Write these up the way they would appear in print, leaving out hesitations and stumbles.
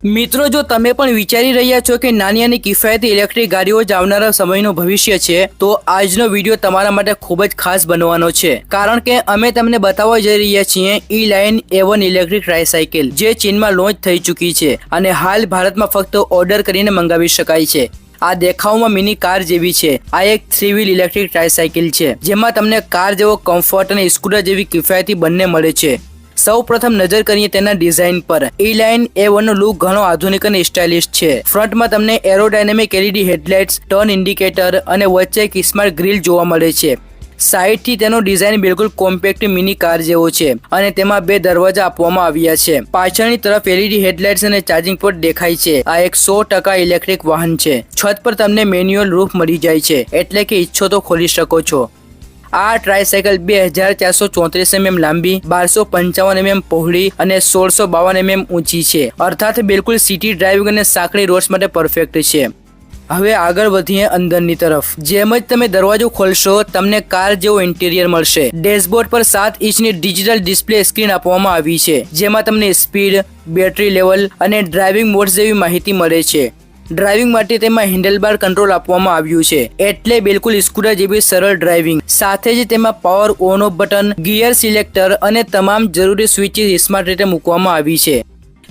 મિત્રો, જો તમે પણ વિચારી રહ્યા છો કે નાની અને કિફાયતી ઇલેક્ટ્રિક ગાડીઓ જ આવનારા સમયનું ભવિષ્ય છે, તો આજનો વિડીયો તમારા માટે ખૂબ જ ખાસ બનવાનો છે, કારણ કે અમે તમને બતાવવા જઈ રહ્યા છીએ E-Line A1 ઇલેક્ટ્રિક ટ્રાયસાયકલ, જે ચીનમાં લોન્ચ થઈ ચૂકી છે અને હાલ ભારતમાં ફક્ત ઓર્ડર કરીને મંગાવી શકાય છે। આ દેખાવમાં મિની કાર જેવી છે। આ એક 3 વ્હીલ ઇલેક્ટ્રિક ટ્રાયસાયકલ છે, જેમાં તમને કાર જેવો કમ્ફર્ટ અને સ્કૂટર જેવી કિફાયતી બંને મળે છે। સૌ પ્રથમ નજર કરીએ તેના ડિઝાઇન પર। E-Line A1 નો લુક ઘણો આધુનિક અને સ્ટાઇલિશ છે। ફ્રન્ટમાં તમને એરોડાયનેમિક LED હેડલાઇટ્સ, ટર્ન ઇન્ડિકેટર અને વચ્ચે એક સ્માર્ટ ગ્રીલ જોવા મળે છે। સાઈડથી તેનો ડિઝાઇન બિલકુલ કોમ્પેક્ટ મિની કાર જેવો છે અને તેમાં 2 દરવાજા આપવામાં આવ્યા છે। પાછળની તરફ LED હેડલાઇટ્સ અને ચાર્જિંગ પોર્ટ દેખાય છે। આ એક 100% ઇલેક્ટ્રિક વાહન છે। છત પર તમને મેન્યુઅલ રૂફ મળી જાય છે, એટલે કે ઈચ્છો તો ખોલી શકો છો। આ ટ્રાયસાયકલ 2434 mm લાંબી, 1255 mm પહોળી અને 1652 mm ઊંચી છે, અર્થાત બિલકુલ સિટી ડ્રાઇવિંગ અને સાંકડી રોડ્સ માટે પરફેક્ટ છે। હવે આગળ વધીએ અંદરની તરફ। જેમ જ તમે દરવાજો ખોલશો, તમને કાર જેવો ઇન્ટિરિયર મળશે। ડેશબોર્ડ પર 7 ઇંચની ડિજિટલ ડિસ્પ્લે સ્ક્રીન આપવામાં આવી છે, જેમાં તમને સ્પીડ, બેટરી લેવલ અને ડ્રાઇવિંગ મોડ્સ જેવી માહિતી મળે છે। ડ્રાઇવિંગ માટે તેમાં હેન્ડલબાર કંટ્રોલ આપવામાં આવ્યું છે, એટલે બિલકુલ સ્કૂટર જેવી સરળ ડ્રાઇવિંગ। સાથે જ તેમાં power on of button, gear selector અને તમામ જરૂરી સ્વિચીસ સ્માર્ટ રીતે મૂકવામાં આવી છે।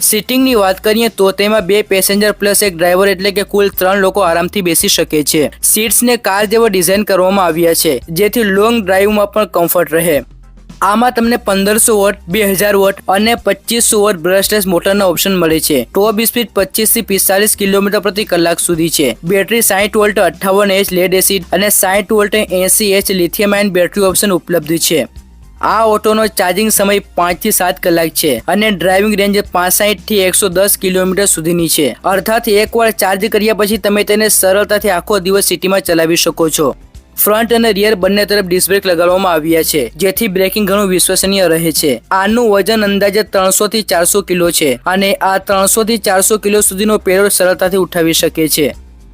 સીટિંગની વાત કરીએ તો તેમાં 2 પેસેન્જર પ્લસ એક ડ્રાઈવર, એટલે કે કુલ 3 લોકો આરામથી બેસી શકે છે। સીટ્સને કાર જેવો ડિઝાઇન કરવામાં આવ્યા છે, જેથી લોંગ ડ્રાઈવમાં પણ કમ્ફર્ટ રહે। આમાં તમને 1500 વોટ, 2000 વોટ અને 2500 વોટ બ્રશલેસ મોટરના ઓપ્શન મળે છે। ટોપ સ્પીડ 25 થી 45 કિલોમીટર પ્રતિ કલાક સુધી છે। Battery 60 volt 58H lead acid અને 60 volt 80H lithium ion battery option ઉપલબ્ધ છે। આ ઓટોનો ચાર્જિંગ સમય 5 થી 7 કલાક છે અને ડ્રાઇવિંગ રેન્જ 65 થી 110 કિલોમીટર સુધીની છે, અર્થાત એકવાર ચાર્જ કર્યા પછી તમે તેને સરળતાથી આખો દિવસ સિટીમાં ચલાવી શકો છો। ફ્રન્ટ અને રિયર બંને તરફ ડિસ્ક બ્રેક લગાડવામાં આવ્યા છે, જેથી બ્રેકિંગ ઘણું વિશ્વસનીય રહે છે। આનું વજન અંદાજે 300 થી 400 કિલો છે અને આ 300 થી 400 કિલો સુધીનો પેલોડ સરળતાથી ઉઠાવી શકે છે।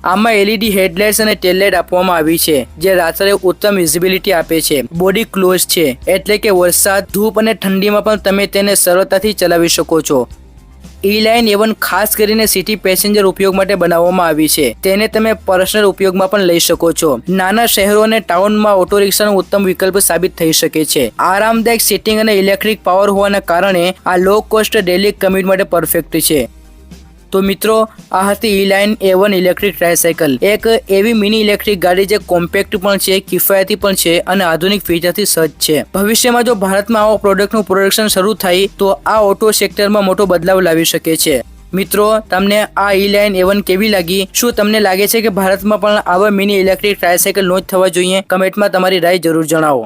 આમાં LED હેડલાઇટ્સ અને ટેલ લાઇટ આપવામાં આવી છે, જે રાત્રે ઉત્તમ વિઝિબિલિટી આપે છે। બોડી ક્લોઝ છે, એટલે કે વરસાદ, ધૂપ અને ઠંડીમાં પણ તમે તેને સરળતાથી ચલાવી શકો છો। E-Line A1 ખાસ કરીને સિટી પેસેન્જર ઉપયોગ માટે બનાવવામાં આવી છે। તેને તમે પર્સનલ ઉપયોગમાં પણ લઈ શકો છો। નાના શહેરો અને ટાઉનમાં ઓટો રિક્ષાનો ઉત્તમ વિકલ્પ સાબિત થઈ શકે છે। આરામદાયક સીટિંગ અને ઇલેક્ટ્રિક પાવર હોવાના કારણે આ લો કોસ્ટ ડેલી કમ્યુટ માટે પરફેક્ટ છે। તો મિત્રો, આ હતી E-Line A1 ઇલેક્ટ્રિક ટ્રાયસાયકલ, એક એવી મિની ઇલેક્ટ્રિક ગાડી જે કોમ્પેક્ટ પણ છે, કિફાયતી પણ છે અને આધુનિક ફીચરથી સજ્જ છે। ભવિષ્યમાં જો ભારતમાં આવા પ્રોડક્ટનું પ્રોડક્શન શરૂ થાય તો આ ઓટો સેક્ટરમાં મોટો બદલાવ લાવી શકે છે। મિત્રો, તમને આ E-Line A1 કેવી લાગી? શું તમને લાગે છે કે ભારતમાં પણ આવા મિની ઇલેક્ટ્રિક ટ્રાયસાયકલ લોન્ચ થવા જોઈએ? કમેન્ટમાં તમારી રાય જરૂર જણાવો।